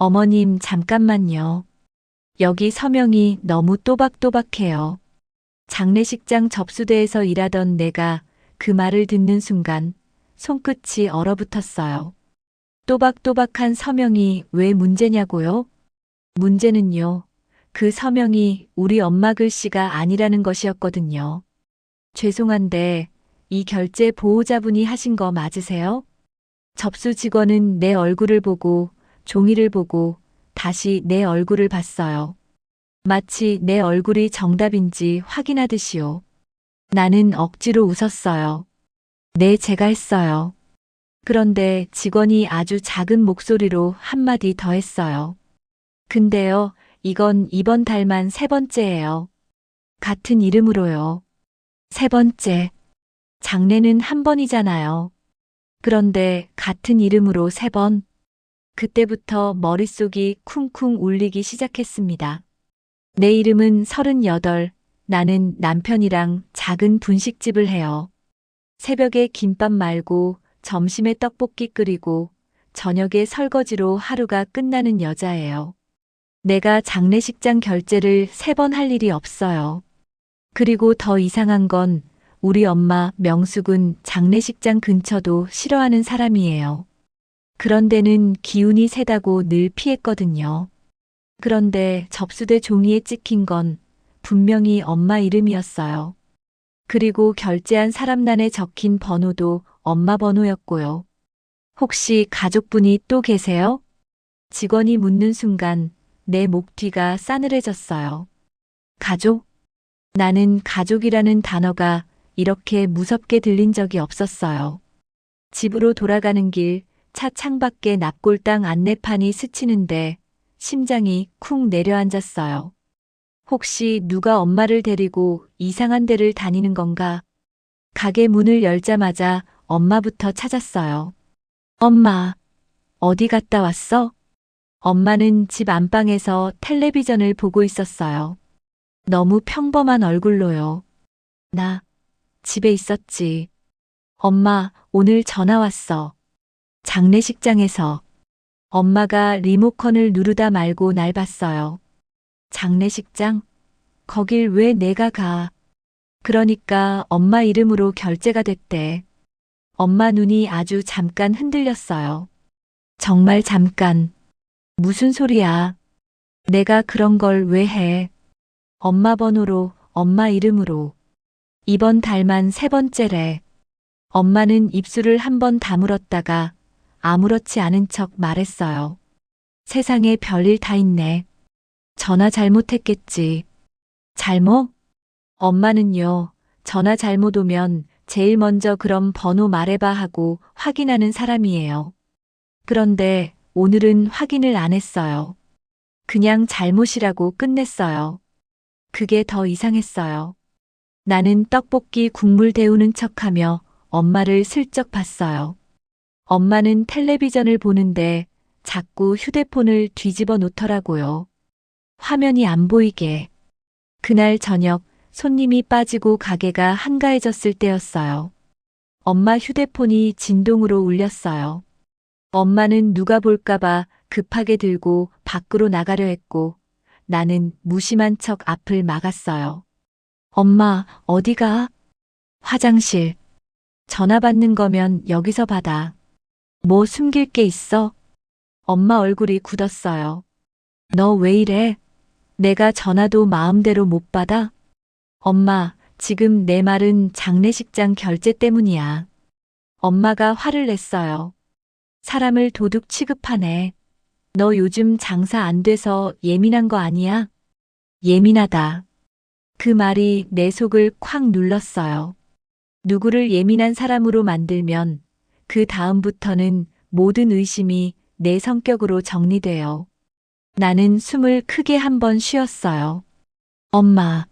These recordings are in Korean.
어머님, 잠깐만요. 여기 서명이 너무 또박또박해요. 장례식장 접수대에서 일하던 내가 그 말을 듣는 순간 손끝이 얼어붙었어요. 또박또박한 서명이 왜 문제냐고요? 문제는요. 그 서명이 우리 엄마 글씨가 아니라는 것이었거든요. 죄송한데 이 결제 보호자분이 하신 거 맞으세요? 접수 직원은 내 얼굴을 보고 종이를 보고 다시 내 얼굴을 봤어요. 마치 내 얼굴이 정답인지 확인하듯이요. 나는 억지로 웃었어요. 네, 제가 했어요. 그런데 직원이 아주 작은 목소리로 한마디 더 했어요. 근데요, 이건 이번 달만 세 번째예요. 같은 이름으로요. 세 번째. 장례는 한 번이잖아요. 그런데 같은 이름으로 세 번. 그때부터 머릿속이 쿵쿵 울리기 시작했습니다. 내 이름은 38, 나는 남편이랑 작은 분식집을 해요. 새벽에 김밥 말고 점심에 떡볶이 끓이고 저녁에 설거지로 하루가 끝나는 여자예요. 내가 장례식장 결제를 세 번 할 일이 없어요. 그리고 더 이상한 건 우리 엄마 명숙은 장례식장 근처도 싫어하는 사람이에요. 그런 데는 기운이 세다고 늘 피했거든요. 그런데 접수대 종이에 찍힌 건 분명히 엄마 이름이었어요. 그리고 결제한 사람란에 적힌 번호도 엄마 번호였고요. 혹시 가족분이 또 계세요? 직원이 묻는 순간 내 목 뒤가 싸늘해졌어요. 가족? 나는 가족이라는 단어가 이렇게 무섭게 들린 적이 없었어요. 집으로 돌아가는 길, 차 창밖에 납골당 안내판이 스치는데 심장이 쿵 내려앉았어요. 혹시 누가 엄마를 데리고 이상한 데를 다니는 건가? 가게 문을 열자마자 엄마부터 찾았어요. 엄마, 어디 갔다 왔어? 엄마는 집 안방에서 텔레비전을 보고 있었어요. 너무 평범한 얼굴로요. 나 집에 있었지. 엄마, 오늘 전화 왔어. 장례식장에서. 엄마가 리모컨을 누르다 말고 날 봤어요. 장례식장? 거길 왜 내가 가? 그러니까 엄마 이름으로 결제가 됐대. 엄마 눈이 아주 잠깐 흔들렸어요. 정말 잠깐. 무슨 소리야? 내가 그런 걸 왜 해? 엄마 번호로, 엄마 이름으로. 이번 달만 세 번째래. 엄마는 입술을 한번 다물었다가 아무렇지 않은 척 말했어요. 세상에 별일 다 있네. 전화 잘못했겠지. 잘못? 엄마는요, 전화 잘못 오면 제일 먼저 그럼 번호 말해봐 하고 확인하는 사람이에요. 그런데 오늘은 확인을 안 했어요. 그냥 잘못이라고 끝냈어요. 그게 더 이상했어요. 나는 떡볶이 국물 데우는 척하며 엄마를 슬쩍 봤어요. 엄마는 텔레비전을 보는데 자꾸 휴대폰을 뒤집어 놓더라고요. 화면이 안 보이게. 그날 저녁 손님이 빠지고 가게가 한가해졌을 때였어요. 엄마 휴대폰이 진동으로 울렸어요. 엄마는 누가 볼까봐 급하게 들고 밖으로 나가려 했고 나는 무심한 척 앞을 막았어요. 엄마, 어디가? 화장실. 전화 받는 거면 여기서 받아. 뭐 숨길 게 있어? 엄마 얼굴이 굳었어요. 너 왜 이래? 내가 전화도 마음대로 못 받아? 엄마, 지금 내 말은 장례식장 결제 때문이야. 엄마가 화를 냈어요. 사람을 도둑 취급하네. 너 요즘 장사 안 돼서 예민한 거 아니야? 예민하다. 그 말이 내 속을 콱 눌렀어요. 누구를 예민한 사람으로 만들면 그 다음부터는 모든 의심이 내 성격으로 정리돼요. 나는 숨을 크게 한 번 쉬었어요. 엄마,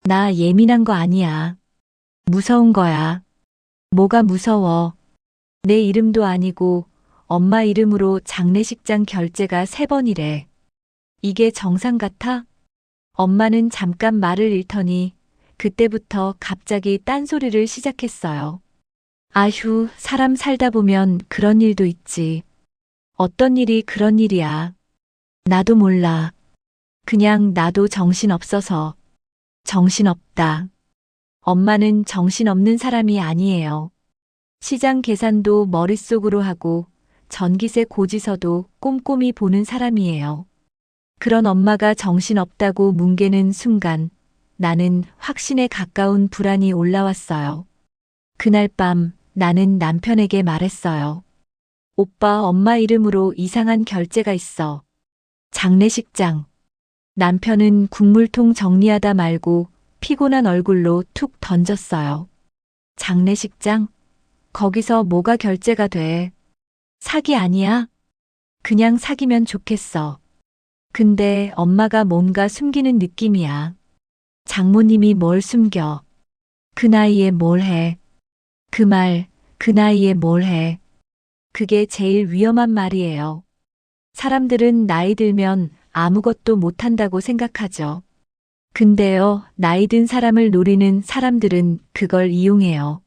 나 예민한 거 아니야. 무서운 거야. 뭐가 무서워? 내 이름도 아니고 엄마 이름으로 장례식장 결제가 세 번이래. 이게 정상 같아? 엄마는 잠깐 말을 잃더니 그때부터 갑자기 딴소리를 시작했어요. 아휴, 사람 살다 보면 그런 일도 있지. 어떤 일이 그런 일이야. 나도 몰라. 그냥 나도 정신없어서. 정신없다. 엄마는 정신없는 사람이 아니에요. 시장 계산도 머릿속으로 하고 전기세 고지서도 꼼꼼히 보는 사람이에요. 그런 엄마가 정신없다고 뭉개는 순간 나는 확신에 가까운 불안이 올라왔어요. 그날 밤 나는 남편에게 말했어요. 오빠, 엄마 이름으로 이상한 결제가 있어. 장례식장. 남편은 국물통 정리하다 말고 피곤한 얼굴로 툭 던졌어요. 장례식장? 거기서 뭐가 결제가 돼? 사기 아니야? 그냥 사귀면 좋겠어. 근데 엄마가 뭔가 숨기는 느낌이야. 장모님이 뭘 숨겨? 그 나이에 뭘 해? 그 나이에 뭘 해? 그게 제일 위험한 말이에요. 사람들은 나이 들면 아무것도 못한다고 생각하죠. 근데요, 나이 든 사람을 노리는 사람들은 그걸 이용해요.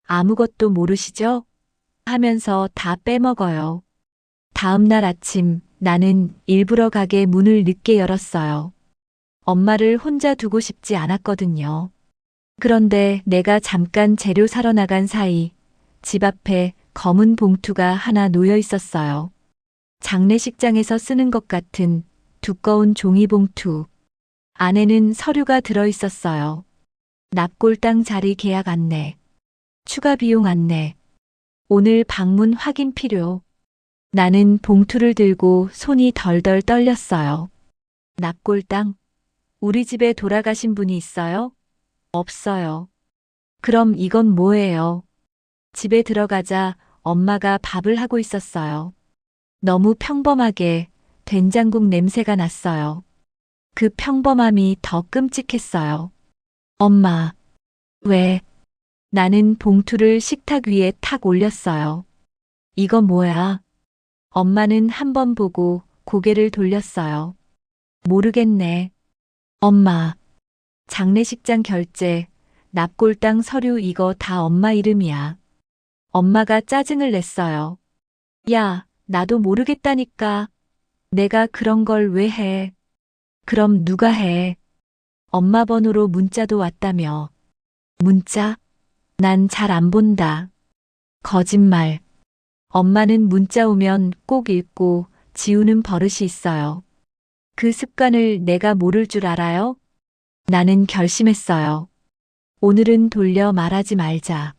아무것도 모르시죠? 하면서 다 빼먹어요. 다음 날 아침 나는 일부러 가게 문을 늦게 열었어요. 엄마를 혼자 두고 싶지 않았거든요. 그런데 내가 잠깐 재료 사러 나간 사이 집 앞에 검은 봉투가 하나 놓여 있었어요. 장례식장에서 쓰는 것 같은 두꺼운 종이봉투. 안에는 서류가 들어 있었어요. 납골당 자리 계약 안내, 추가 비용 안내, 오늘 방문 확인 필요. 나는 봉투를 들고 손이 덜덜 떨렸어요. 납골당? 우리 집에 돌아가신 분이 있어요? 없어요. 그럼 이건 뭐예요? 집에 들어가자 엄마가 밥을 하고 있었어요. 너무 평범하게 된장국 냄새가 났어요. 그 평범함이 더 끔찍했어요. 엄마, 왜? 나는 봉투를 식탁 위에 탁 올렸어요. 이거 뭐야? 엄마는 한 번 보고 고개를 돌렸어요. 모르겠네. 엄마, 장례식장 결제, 납골당 서류 이거 다 엄마 이름이야. 엄마가 짜증을 냈어요. 야, 나도 모르겠다니까. 내가 그런 걸 왜 해? 그럼 누가 해? 엄마 번호로 문자도 왔다며. 문자? 난 잘 안 본다. 거짓말. 엄마는 문자 오면 꼭 읽고 지우는 버릇이 있어요. 그 습관을 내가 모를 줄 알아요? 나는 결심했어요. 오늘은 돌려 말하지 말자.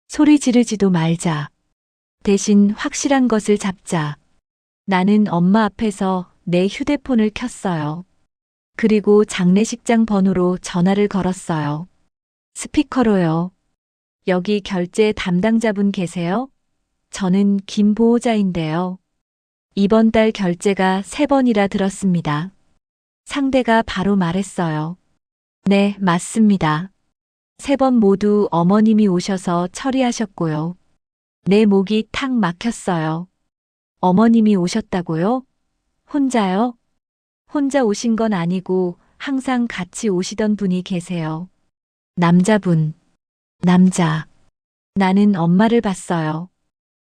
소리 지르지도 말자. 대신 확실한 것을 잡자. 나는 엄마 앞에서 내 휴대폰을 켰어요. 그리고 장례식장 번호로 전화를 걸었어요. 스피커로요. 여기 결제 담당자분 계세요? 저는 김 보호자인데요. 이번 달 결제가 3번이라 들었습니다. 상대가 바로 말했어요. 네, 맞습니다. 3번 모두 어머님이 오셔서 처리하셨고요. 내 목이 탁 막혔어요. 어머님이 오셨다고요? 혼자요? 혼자 오신 건 아니고 항상 같이 오시던 분이 계세요. 남자분. 남자. 나는 엄마를 봤어요.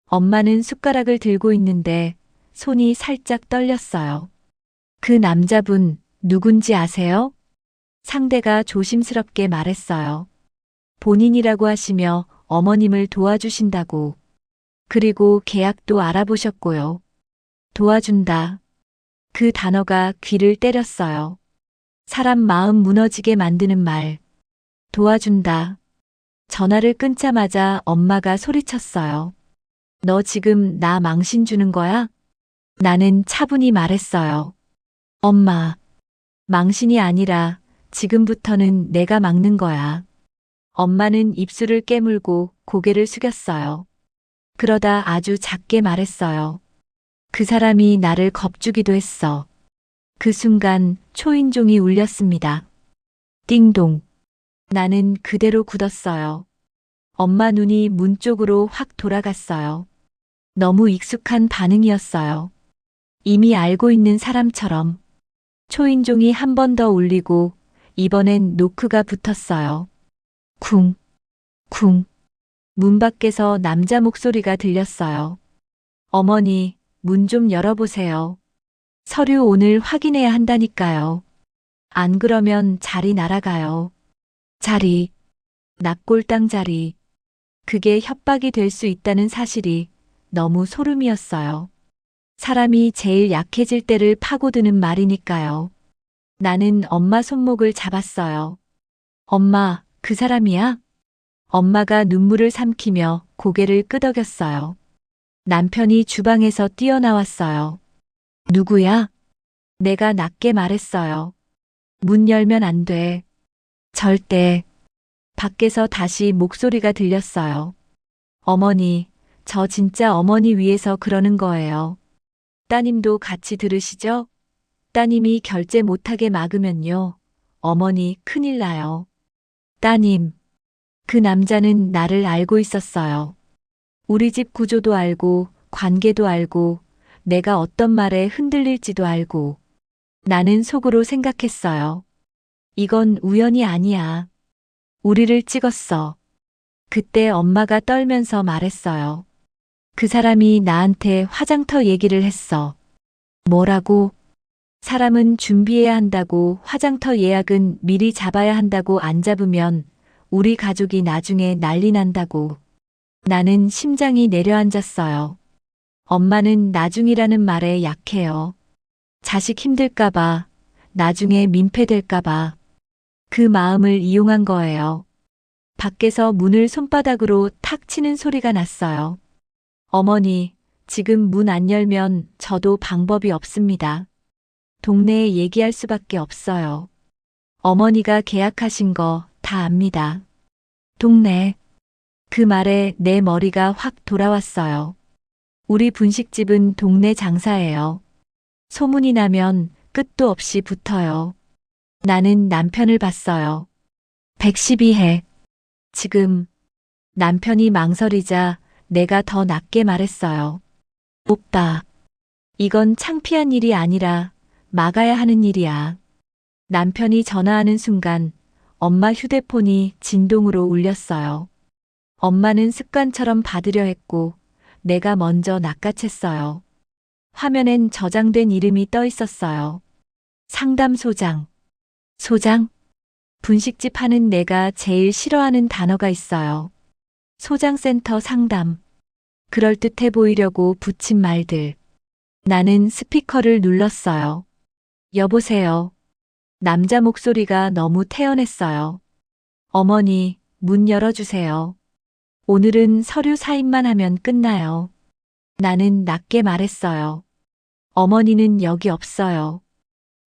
엄마는 숟가락을 들고 있는데 손이 살짝 떨렸어요. 그 남자분 누군지 아세요? 상대가 조심스럽게 말했어요. 본인이라고 하시며 어머님을 도와주신다고. 그리고 계약도 알아보셨고요. 도와준다. 그 단어가 귀를 때렸어요. 사람 마음 무너지게 만드는 말. 도와준다. 전화를 끊자마자 엄마가 소리쳤어요. 너 지금 나 망신 주는 거야? 나는 차분히 말했어요. 엄마, 망신이 아니라 지금부터는 내가 막는 거야. 엄마는 입술을 깨물고 고개를 숙였어요. 그러다 아주 작게 말했어요. 그 사람이 나를 겁주기도 했어. 그 순간 초인종이 울렸습니다. 띵동. 나는 그대로 굳었어요. 엄마 눈이 문 쪽으로 확 돌아갔어요. 너무 익숙한 반응이었어요. 이미 알고 있는 사람처럼. 초인종이 한 번 더 울리고 이번엔 노크가 붙었어요. 쿵, 쿵. 문 밖에서 남자 목소리가 들렸어요. 어머니, 문 좀 열어보세요. 서류 오늘 확인해야 한다니까요. 안 그러면 자리 날아가요. 자리, 납골당 자리. 그게 협박이 될 수 있다는 사실이 너무 소름이었어요. 사람이 제일 약해질 때를 파고드는 말이니까요. 나는 엄마 손목을 잡았어요. 엄마, 그 사람이야? 엄마가 눈물을 삼키며 고개를 끄덕였어요. 남편이 주방에서 뛰어나왔어요. 누구야? 내가 낮게 말했어요. 문 열면 안 돼. 절대. 밖에서 다시 목소리가 들렸어요. 어머니, 저 진짜 어머니 위해서 그러는 거예요. 따님도 같이 들으시죠? 따님이 결제 못하게 막으면요. 어머니 큰일 나요. 따님, 그 남자는 나를 알고 있었어요. 우리 집 구조도 알고, 관계도 알고, 내가 어떤 말에 흔들릴지도 알고. 나는 속으로 생각했어요. 이건 우연이 아니야. 우리를 찍었어. 그때 엄마가 떨면서 말했어요. 그 사람이 나한테 화장터 얘기를 했어. 뭐라고? 사람은 준비해야 한다고, 화장터 예약은 미리 잡아야 한다고, 안 잡으면 우리 가족이 나중에 난리 난다고. 나는 심장이 내려앉았어요. 엄마는 나중이라는 말에 약해요. 자식 힘들까봐, 나중에 민폐될까봐. 그 마음을 이용한 거예요. 밖에서 문을 손바닥으로 탁 치는 소리가 났어요. 어머니, 지금 문 안 열면 저도 방법이 없습니다. 동네에 얘기할 수밖에 없어요. 어머니가 계약하신 거 다 압니다. 동네. 그 말에 내 머리가 확 돌아왔어요. 우리 분식집은 동네 장사예요. 소문이 나면 끝도 없이 붙어요. 나는 남편을 봤어요. 112해. 지금 남편이 망설이자 내가 더 낮게 말했어요. 오빠, 이건 창피한 일이 아니라 막아야 하는 일이야. 남편이 전화하는 순간 엄마 휴대폰이 진동으로 울렸어요. 엄마는 습관처럼 받으려 했고 내가 먼저 낚아챘어요. 화면엔 저장된 이름이 떠 있었어요. 상담소장. 소장? 분식집 하는 내가 제일 싫어하는 단어가 있어요. 소장센터 상담. 그럴듯해 보이려고 붙인 말들. 나는 스피커를 눌렀어요. 여보세요. 남자 목소리가 너무 태연했어요. 어머니, 문 열어주세요. 오늘은 서류 사인만 하면 끝나요. 나는 낮게 말했어요. 어머니는 여기 없어요.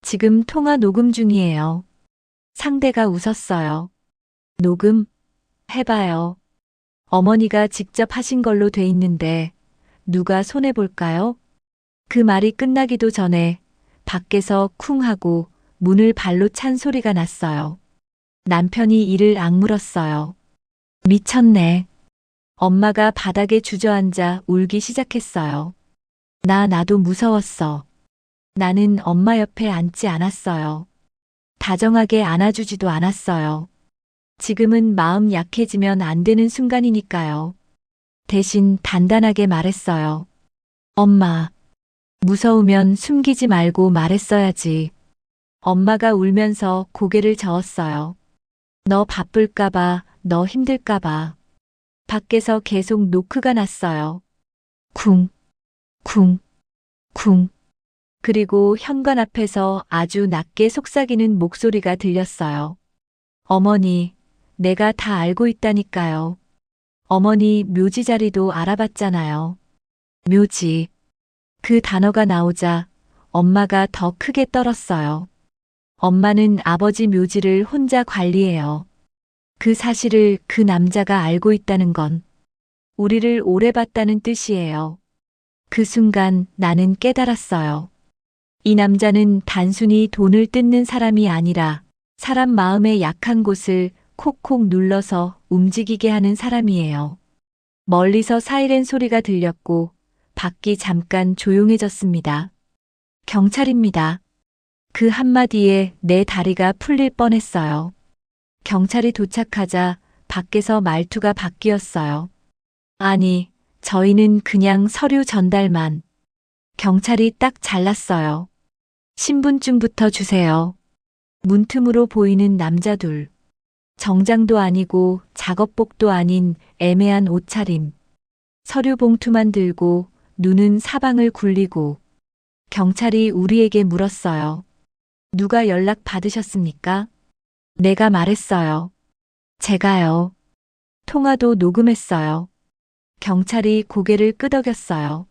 지금 통화 녹음 중이에요. 상대가 웃었어요. 녹음? 해봐요. 어머니가 직접 하신 걸로 돼 있는데 누가 손해볼까요? 그 말이 끝나기도 전에 밖에서 쿵 하고 문을 발로 찬 소리가 났어요. 남편이 이를 악물었어요. 미쳤네. 엄마가 바닥에 주저앉아 울기 시작했어요. 나도 무서웠어. 나는 엄마 옆에 앉지 않았어요. 다정하게 안아주지도 않았어요. 지금은 마음 약해지면 안 되는 순간이니까요. 대신 단단하게 말했어요. 엄마, 무서우면 숨기지 말고 말했어야지. 엄마가 울면서 고개를 저었어요. 너 바쁠까봐, 너 힘들까봐. 밖에서 계속 노크가 났어요. 쿵, 쿵, 쿵. 그리고 현관 앞에서 아주 낮게 속삭이는 목소리가 들렸어요. 어머니, 내가 다 알고 있다니까요. 어머니 묘지 자리도 알아봤잖아요. 묘지. 그 단어가 나오자 엄마가 더 크게 떨었어요. 엄마는 아버지 묘지를 혼자 관리해요. 그 사실을 그 남자가 알고 있다는 건 우리를 오래 봤다는 뜻이에요. 그 순간 나는 깨달았어요. 이 남자는 단순히 돈을 뜯는 사람이 아니라 사람 마음의 약한 곳을 콕콕 눌러서 움직이게 하는 사람이에요. 멀리서 사이렌 소리가 들렸고 밖이 잠깐 조용해졌습니다. 경찰입니다. 그 한마디에 내 다리가 풀릴 뻔했어요. 경찰이 도착하자 밖에서 말투가 바뀌었어요. 아니, 저희는 그냥 서류 전달만. 경찰이 딱 잘랐어요. 신분증부터 주세요. 문틈으로 보이는 남자 둘. 정장도 아니고 작업복도 아닌 애매한 옷차림. 서류 봉투만 들고 눈은 사방을 굴리고. 경찰이 우리에게 물었어요. 누가 연락 받으셨습니까? 내가 말했어요. 제가요. 통화도 녹음했어요. 경찰이 고개를 끄덕였어요.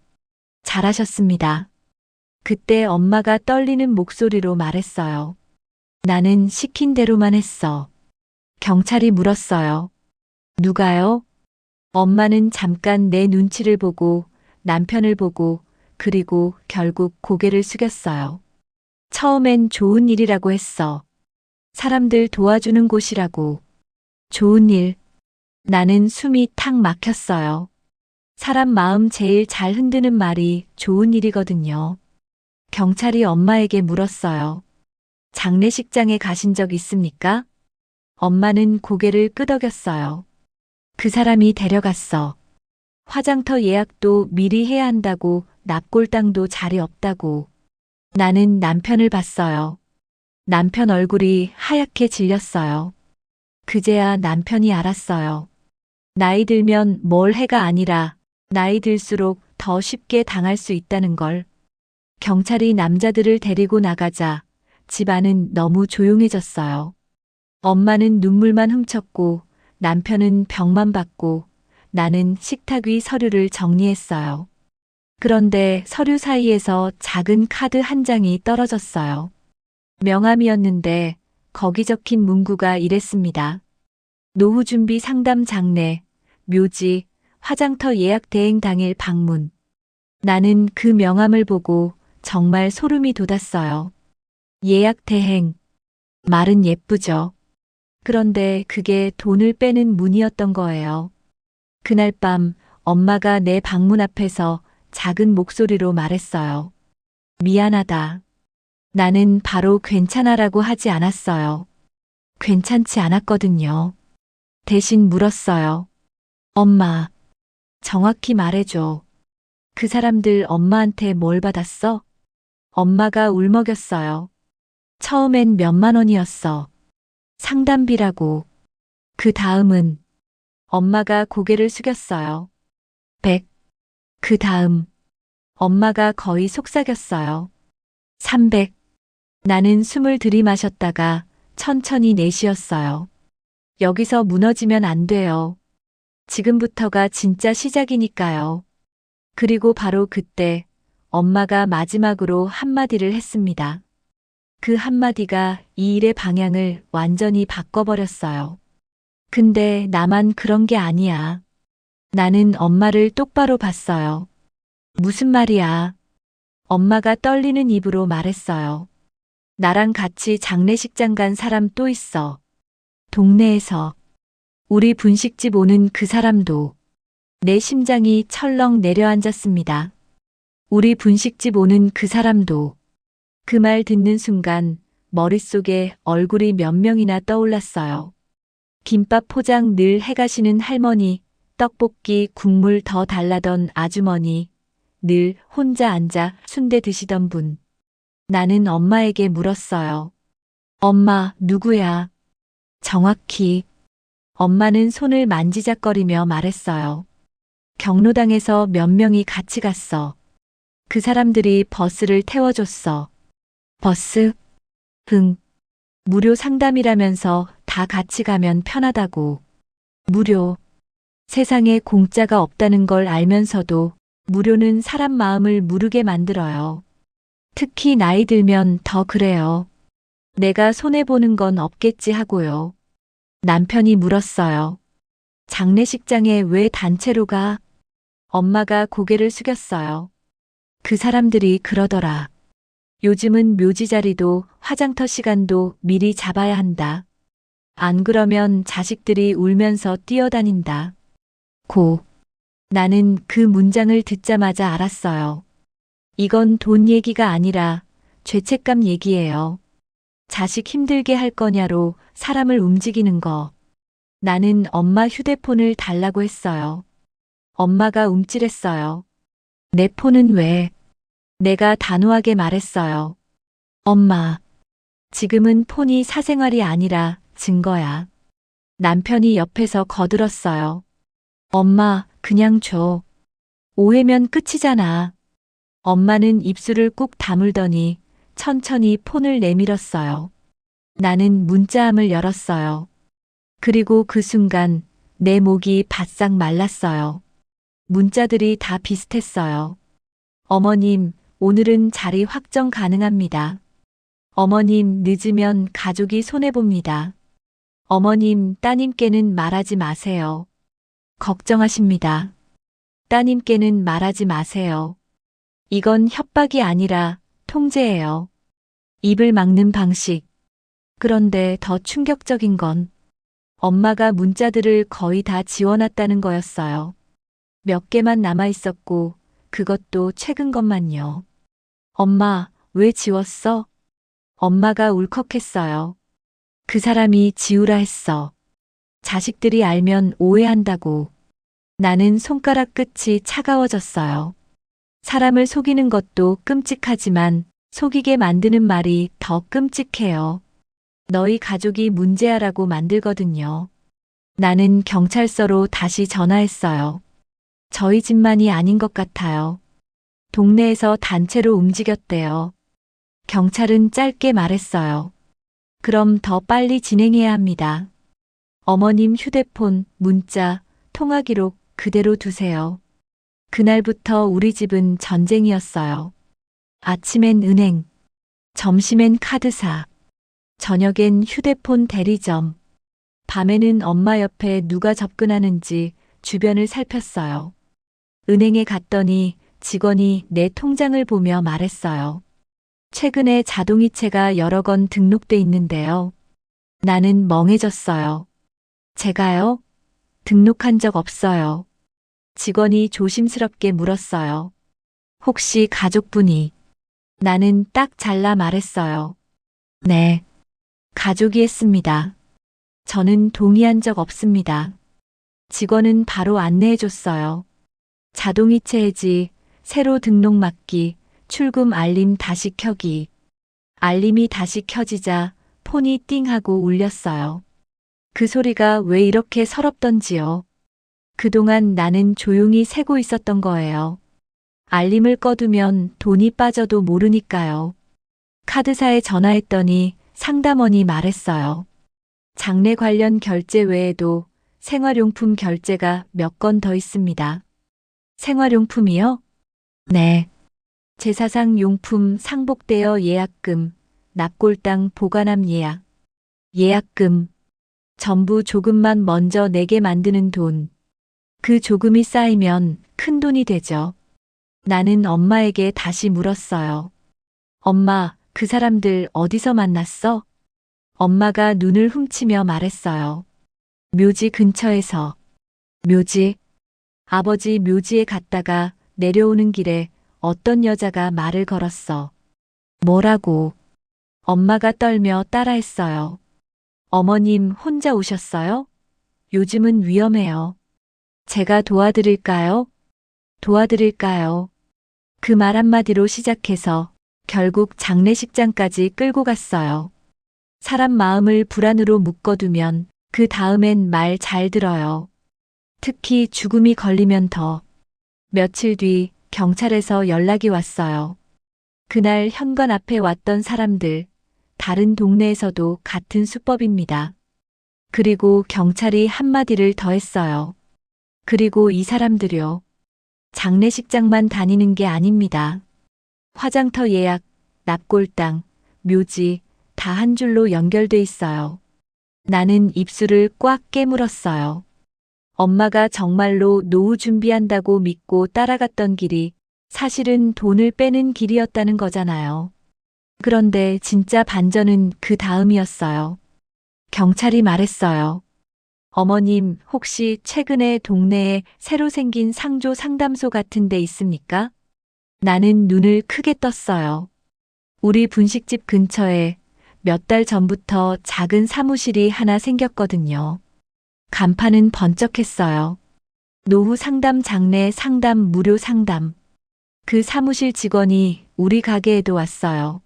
잘하셨습니다. 그때 엄마가 떨리는 목소리로 말했어요. 나는 시킨 대로만 했어. 경찰이 물었어요. 누가요? 엄마는 잠깐 내 눈치를 보고 남편을 보고 그리고 결국 고개를 숙였어요. 처음엔 좋은 일이라고 했어. 사람들 도와주는 곳이라고. 좋은 일. 나는 숨이 탁 막혔어요. 사람 마음 제일 잘 흔드는 말이 좋은 일이거든요. 경찰이 엄마에게 물었어요. 장례식장에 가신 적 있습니까? 엄마는 고개를 끄덕였어요. 그 사람이 데려갔어. 화장터 예약도 미리 해야 한다고 납골당도 자리 없다고. 나는 남편을 봤어요. 남편 얼굴이 하얗게 질렸어요. 그제야 남편이 알았어요. 나이 들면 뭘 해가 아니라 나이 들수록 더 쉽게 당할 수 있다는 걸. 경찰이 남자들을 데리고 나가자 집안은 너무 조용해졌어요. 엄마는 눈물만 훔쳤고 남편은 병만 받고 나는 식탁 위 서류를 정리했어요. 그런데 서류 사이에서 작은 카드 한 장이 떨어졌어요. 명함이었는데 거기 적힌 문구가 이랬습니다. 노후준비 상담 장례, 묘지, 화장터 예약 대행 당일 방문. 나는 그 명함을 보고 정말 소름이 돋았어요. 예약 대행. 말은 예쁘죠. 그런데 그게 돈을 빼는 문이었던 거예요. 그날 밤 엄마가 내 방문 앞에서 작은 목소리로 말했어요. 미안하다. 나는 바로 괜찮아라고 하지 않았어요. 괜찮지 않았거든요. 대신 물었어요. 엄마, 정확히 말해줘. 그 사람들 엄마한테 뭘 받았어? 엄마가 울먹였어요. 처음엔 몇만 원이었어. 상담비라고. 그 다음은 엄마가 고개를 숙였어요. 100. 그 다음 엄마가 거의 속삭였어요. 300. 나는 숨을 들이마셨다가 천천히 내쉬었어요. 여기서 무너지면 안 돼요. 지금부터가 진짜 시작이니까요. 그리고 바로 그때 엄마가 마지막으로 한마디를 했습니다. 그 한마디가 이 일의 방향을 완전히 바꿔버렸어요. 근데 나만 그런 게 아니야. 나는 엄마를 똑바로 봤어요. 무슨 말이야? 엄마가 떨리는 입으로 말했어요. 나랑 같이 장례식장 간 사람 또 있어. 동네에서. 우리 분식집 오는 그 사람도. 내 심장이 철렁 내려앉았습니다. 우리 분식집 오는 그 사람도. 그 말 듣는 순간 머릿속에 얼굴이 몇 명이나 떠올랐어요. 김밥 포장 늘 해가시는 할머니, 떡볶이 국물 더 달라던 아주머니, 늘 혼자 앉아 순대 드시던 분. 나는 엄마에게 물었어요. 엄마, 누구야? 정확히. 엄마는 손을 만지작거리며 말했어요. 경로당에서 몇 명이 같이 갔어. 그 사람들이 버스를 태워줬어. 버스? 흥. 무료 상담이라면서 다 같이 가면 편하다고. 무료. 세상에 공짜가 없다는 걸 알면서도 무료는 사람 마음을 무르게 만들어요. 특히 나이 들면 더 그래요. 내가 손해보는 건 없겠지 하고요. 남편이 물었어요. 장례식장에 왜 단체로 가? 엄마가 고개를 숙였어요. 그 사람들이 그러더라. 요즘은 묘지 자리도 화장터 시간도 미리 잡아야 한다. 안 그러면 자식들이 울면서 뛰어다닌다. 나는 그 문장을 듣자마자 알았어요. 이건 돈 얘기가 아니라 죄책감 얘기예요. 자식 힘들게 할 거냐로 사람을 움직이는 거. 나는 엄마 휴대폰을 달라고 했어요. 엄마가 움찔했어요. 내 폰은 왜? 내가 단호하게 말했어요. 엄마, 지금은 폰이 사생활이 아니라 증거야. 남편이 옆에서 거들었어요. 엄마, 그냥 줘. 오해면 끝이잖아. 엄마는 입술을 꾹 다물더니 천천히 폰을 내밀었어요. 나는 문자함을 열었어요. 그리고 그 순간 내 목이 바싹 말랐어요. 문자들이 다 비슷했어요. 어머님, 오늘은 자리 확정 가능합니다. 어머님, 늦으면 가족이 손해봅니다. 어머님, 따님께는 말하지 마세요. 걱정하십니다. 따님께는 말하지 마세요. 이건 협박이 아니라 통제예요. 입을 막는 방식. 그런데 더 충격적인 건 엄마가 문자들을 거의 다 지워놨다는 거였어요. 몇 개만 남아 있었고 그것도 최근 것만요. 엄마, 왜 지웠어? 엄마가 울컥했어요. 그 사람이 지우라 했어. 자식들이 알면 오해한다고. 나는 손가락 끝이 차가워졌어요. 사람을 속이는 것도 끔찍하지만 속이게 만드는 말이 더 끔찍해요. 너희 가족이 문제야라고 만들거든요. 나는 경찰서로 다시 전화했어요. 저희 집만이 아닌 것 같아요. 동네에서 단체로 움직였대요. 경찰은 짧게 말했어요. 그럼 더 빨리 진행해야 합니다. 어머님 휴대폰, 문자, 통화 기록 그대로 두세요. 그날부터 우리 집은 전쟁이었어요. 아침엔 은행, 점심엔 카드사, 저녁엔 휴대폰 대리점, 밤에는 엄마 옆에 누가 접근하는지 주변을 살폈어요. 은행에 갔더니 직원이 내 통장을 보며 말했어요. 최근에 자동이체가 여러 건 등록돼 있는데요. 나는 멍해졌어요. 제가요? 등록한 적 없어요. 직원이 조심스럽게 물었어요. 혹시 가족분이? 나는 딱 잘라 말했어요. 네. 가족이 했습니다. 저는 동의한 적 없습니다. 직원은 바로 안내해줬어요. 자동이체 해지, 새로 등록 막기, 출금 알림 다시 켜기. 알림이 다시 켜지자 폰이 띵 하고 울렸어요. 그 소리가 왜 이렇게 서럽던지요. 그동안 나는 조용히 세고 있었던 거예요. 알림을 꺼두면 돈이 빠져도 모르니까요. 카드사에 전화했더니 상담원이 말했어요. 장례 관련 결제 외에도 생활용품 결제가 몇 건 더 있습니다. 생활용품이요? 네. 제사상 용품 상복대여 예약금, 납골당 보관함 예약, 예약금, 전부 조금만 먼저 내게 만드는 돈. 그 조금이 쌓이면 큰 돈이 되죠. 나는 엄마에게 다시 물었어요. 엄마, 그 사람들 어디서 만났어? 엄마가 눈을 훔치며 말했어요. 묘지 근처에서. 묘지? 아버지 묘지에 갔다가 내려오는 길에 어떤 여자가 말을 걸었어. 뭐라고? 엄마가 떨며 따라했어요. 어머님 혼자 오셨어요? 요즘은 위험해요. 제가 도와드릴까요? 도와드릴까요? 그 말 한마디로 시작해서 결국 장례식장까지 끌고 갔어요. 사람 마음을 불안으로 묶어두면 그 다음엔 말 잘 들어요. 특히 죽음이 걸리면 더. 며칠 뒤 경찰에서 연락이 왔어요. 그날 현관 앞에 왔던 사람들, 다른 동네에서도 같은 수법입니다. 그리고 경찰이 한마디를 더 했어요. 그리고 이 사람들요. 장례식장만 다니는 게 아닙니다. 화장터 예약, 납골당, 묘지 다 한 줄로 연결돼 있어요. 나는 입술을 꽉 깨물었어요. 엄마가 정말로 노후 준비한다고 믿고 따라갔던 길이 사실은 돈을 빼는 길이었다는 거잖아요. 그런데 진짜 반전은 그 다음이었어요. 경찰이 말했어요. 어머님, 혹시 최근에 동네에 새로 생긴 상조 상담소 같은 데 있습니까? 나는 눈을 크게 떴어요. 우리 분식집 근처에 몇 달 전부터 작은 사무실이 하나 생겼거든요. 간판은 번쩍했어요. 노후 상담 장례 상담 무료 상담. 그 사무실 직원이 우리 가게에도 왔어요.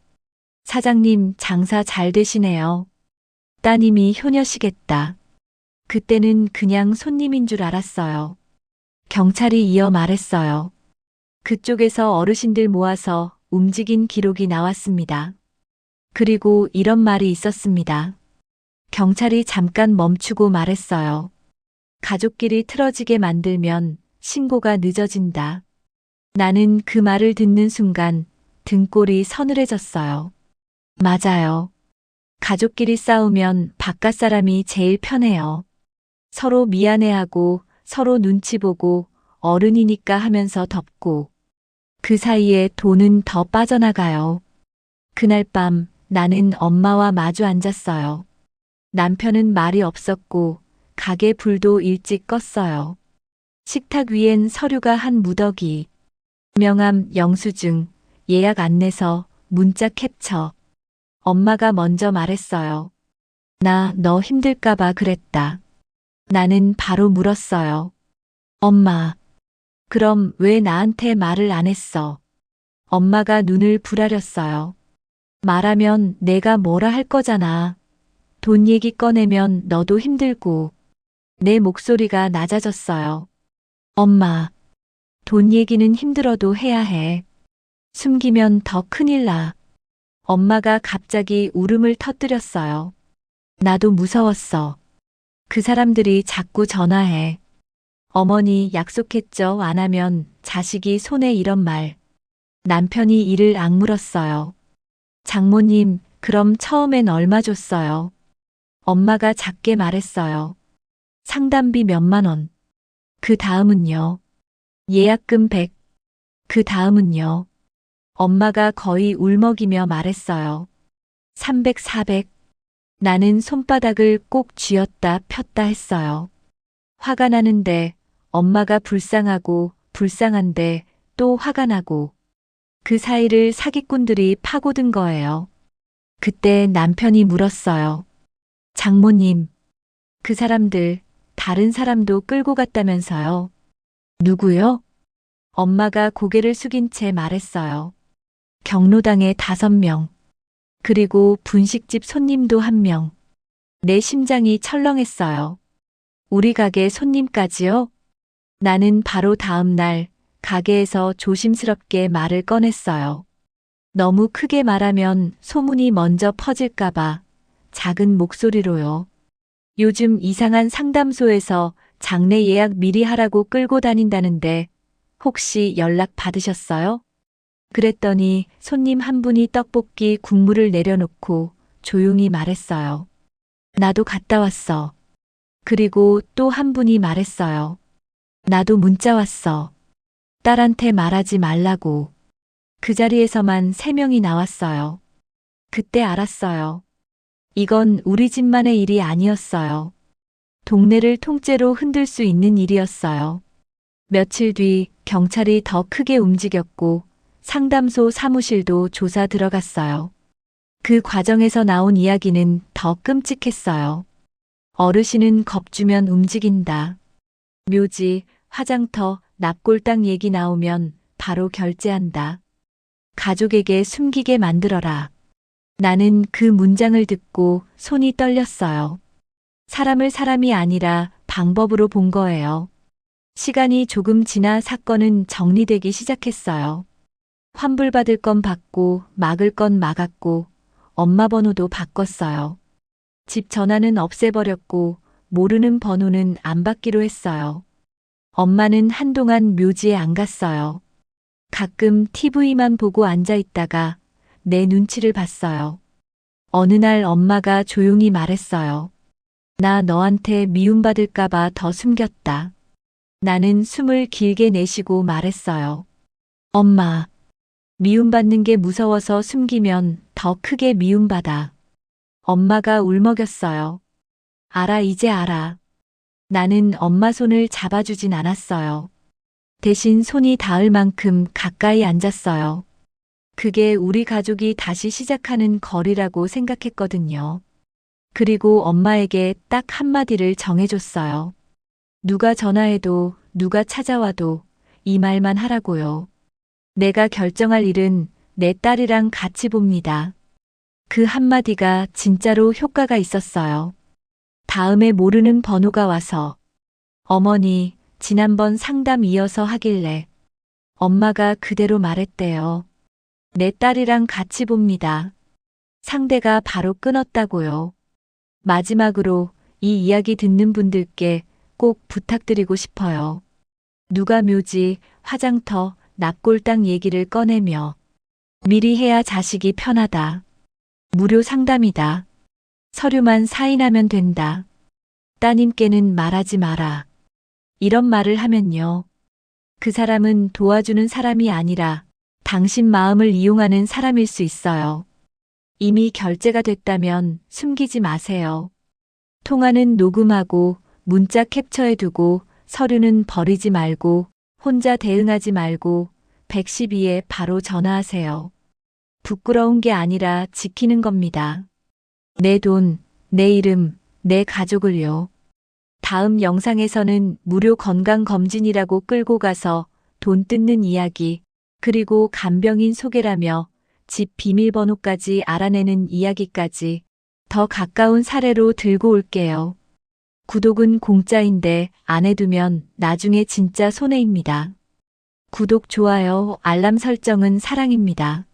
사장님 장사 잘 되시네요. 따님이 효녀시겠다. 그때는 그냥 손님인 줄 알았어요. 경찰이 이어 말했어요. 그쪽에서 어르신들 모아서 움직인 기록이 나왔습니다. 그리고 이런 말이 있었습니다. 경찰이 잠깐 멈추고 말했어요. 가족끼리 틀어지게 만들면 신고가 늦어진다. 나는 그 말을 듣는 순간 등골이 서늘해졌어요. 맞아요. 가족끼리 싸우면 바깥 사람이 제일 편해요. 서로 미안해하고 서로 눈치 보고 어른이니까 하면서 덮고 그 사이에 돈은 더 빠져나가요. 그날 밤 나는 엄마와 마주 앉았어요. 남편은 말이 없었고 가게 불도 일찍 껐어요. 식탁 위엔 서류가 한 무더기. 명함, 영수증, 예약 안내서, 문자 캡처. 엄마가 먼저 말했어요. 나 너 힘들까봐 그랬다. 나는 바로 물었어요. 엄마, 그럼 왜 나한테 말을 안 했어? 엄마가 눈을 부라렸어요. 말하면 내가 뭐라 할 거잖아. 돈 얘기 꺼내면 너도 힘들고. 내 목소리가 낮아졌어요. 엄마, 돈 얘기는 힘들어도 해야 해. 숨기면 더 큰일 나. 엄마가 갑자기 울음을 터뜨렸어요. 나도 무서웠어. 그 사람들이 자꾸 전화해. 어머니 약속했죠. 안 하면 자식이 손해 이런 말. 남편이 이를 악물었어요. 장모님, 그럼 처음엔 얼마 줬어요? 엄마가 작게 말했어요. 상담비 몇만 원. 그 다음은요. 예약금 100. 그 다음은요. 엄마가 거의 울먹이며 말했어요. 300, 400. 나는 손바닥을 꼭 쥐었다 폈다 했어요. 화가 나는데 엄마가 불쌍하고 불쌍한데 또 화가 나고 그 사이를 사기꾼들이 파고든 거예요. 그때 남편이 물었어요. 장모님, 그 사람들 다른 사람도 끌고 갔다면서요. 누구요? 엄마가 고개를 숙인 채 말했어요. 경로당에 5명. 그리고 분식집 손님도 1명. 내 심장이 철렁했어요. 우리 가게 손님까지요? 나는 바로 다음 날 가게에서 조심스럽게 말을 꺼냈어요. 너무 크게 말하면 소문이 먼저 퍼질까봐 작은 목소리로요. 요즘 이상한 상담소에서 장례 예약 미리 하라고 끌고 다닌다는데 혹시 연락 받으셨어요? 그랬더니 손님 한 분이 떡볶이 국물을 내려놓고 조용히 말했어요. 나도 갔다 왔어. 그리고 또 한 분이 말했어요. 나도 문자 왔어. 딸한테 말하지 말라고. 그 자리에서만 3명이 나왔어요. 그때 알았어요. 이건 우리 집만의 일이 아니었어요. 동네를 통째로 흔들 수 있는 일이었어요. 며칠 뒤 경찰이 더 크게 움직였고 상담소 사무실도 조사 들어갔어요. 그 과정에서 나온 이야기는 더 끔찍했어요. 어르신은 겁주면 움직인다. 묘지, 화장터, 납골당 얘기 나오면 바로 결제한다. 가족에게 숨기게 만들어라. 나는 그 문장을 듣고 손이 떨렸어요. 사람을 사람이 아니라 방법으로 본 거예요. 시간이 조금 지나 사건은 정리되기 시작했어요. 환불받을 건 받고 막을 건 막았고 엄마 번호도 바꿨어요. 집 전화는 없애버렸고 모르는 번호는 안 받기로 했어요. 엄마는 한동안 묘지에 안 갔어요. 가끔 TV만 보고 앉아 있다가 내 눈치를 봤어요. 어느 날 엄마가 조용히 말했어요. 나 너한테 미움받을까봐 더 숨겼다. 나는 숨을 길게 내쉬고 말했어요. 엄마, 미움받는 게 무서워서 숨기면 더 크게 미움받아. 엄마가 울먹였어요. 알아, 이제 알아. 나는 엄마 손을 잡아주진 않았어요. 대신 손이 닿을 만큼 가까이 앉았어요. 그게 우리 가족이 다시 시작하는 거리라고 생각했거든요. 그리고 엄마에게 딱 한마디를 정해줬어요. 누가 전화해도 누가 찾아와도 이 말만 하라고요. 내가 결정할 일은 내 딸이랑 같이 봅니다. 그 한마디가 진짜로 효과가 있었어요. 다음에 모르는 번호가 와서 어머니, 지난번 상담 이어서 하길래 엄마가 그대로 말했대요. 내 딸이랑 같이 봅니다. 상대가 바로 끊었다고요. 마지막으로 이 이야기 듣는 분들께 꼭 부탁드리고 싶어요. 누가 묘지, 화장터, 납골당 얘기를 꺼내며 미리 해야 자식이 편하다. 무료 상담이다. 서류만 사인하면 된다. 따님께는 말하지 마라. 이런 말을 하면요. 그 사람은 도와주는 사람이 아니라 당신 마음을 이용하는 사람일 수 있어요. 이미 결제가 됐다면 숨기지 마세요. 통화는 녹음하고 문자 캡처해두고 서류는 버리지 말고 혼자 대응하지 말고 112에 바로 전화하세요. 부끄러운 게 아니라 지키는 겁니다. 내 돈, 내 이름, 내 가족을요. 다음 영상에서는 무료 건강검진이라고 끌고 가서 돈 뜯는 이야기, 그리고 간병인 소개라며 집 비밀번호까지 알아내는 이야기까지 더 가까운 사례로 들고 올게요. 구독은 공짜인데 안 해두면 나중에 진짜 손해입니다. 구독, 좋아요, 알람 설정은 사랑입니다.